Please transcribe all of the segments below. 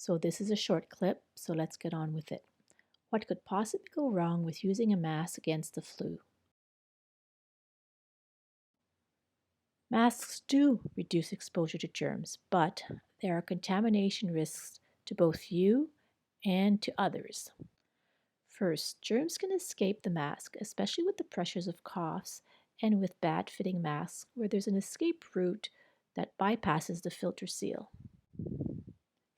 So this is a short clip, so let's get on with it. What could possibly go wrong with using a mask against the flu? Masks do reduce exposure to germs, but there are contamination risks to both you and to others. First, germs can escape the mask, especially with the pressures of coughs and with bad fitting masks where there's an escape route that bypasses the filter seal.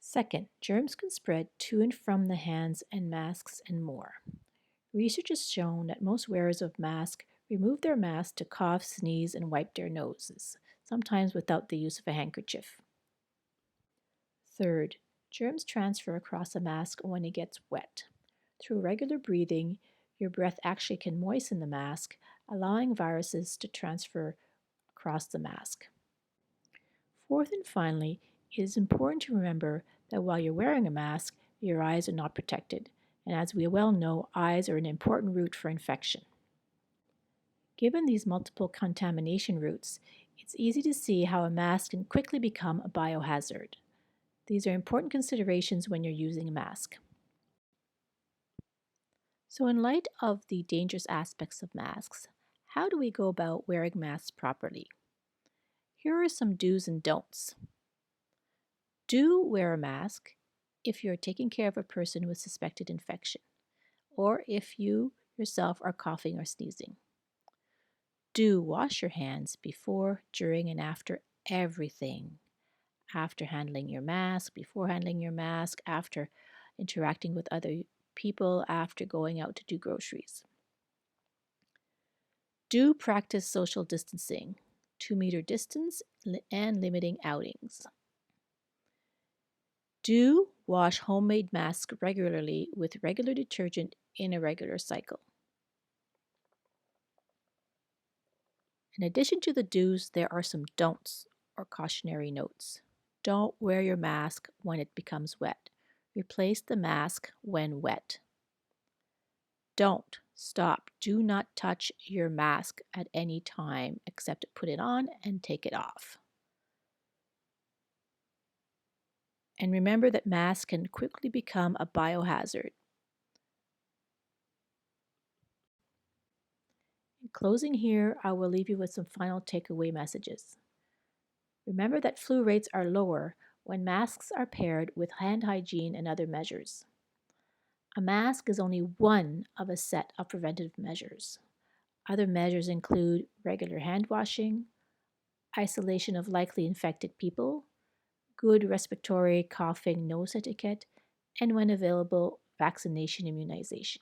Second, germs can spread to and from the hands and masks and more. Research has shown that most wearers of masks remove their mask to cough, sneeze, and wipe their noses, sometimes without the use of a handkerchief. Third, germs transfer across a mask when it gets wet. Through regular breathing, your breath actually can moisten the mask, allowing viruses to transfer across the mask. Fourth and finally, it is important to remember that while you're wearing a mask, your eyes are not protected, and as we well know, eyes are an important route for infection. Given these multiple contamination routes, it's easy to see how a mask can quickly become a biohazard. These are important considerations when you're using a mask. So in light of the dangerous aspects of masks, how do we go about wearing masks properly? Here are some do's and don'ts. Do wear a mask if you're taking care of a person with suspected infection, or if you yourself are coughing or sneezing. Do wash your hands before, during, and after everything. After handling your mask, before handling your mask, after interacting with other people, after going out to do groceries. Do practice social distancing, 2-meter distance, and limiting outings. Do wash homemade masks regularly with regular detergent in a regular cycle. In addition to the do's, there are some don'ts or cautionary notes. Don't wear your mask when it becomes wet. Replace the mask when wet. Don't stop. Do not touch your mask at any time except to put it on and take it off. And remember that masks can quickly become a biohazard. In closing here, I will leave you with some final takeaway messages. Remember that flu rates are lower when masks are paired with hand hygiene and other measures. A mask is only one of a set of preventive measures. Other measures include regular hand washing, isolation of likely infected people, good respiratory, coughing, nose etiquette, and when available, vaccination immunization.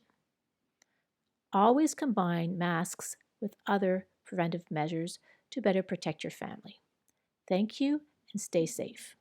Always combine masks with other preventive measures to better protect your family. Thank you and stay safe.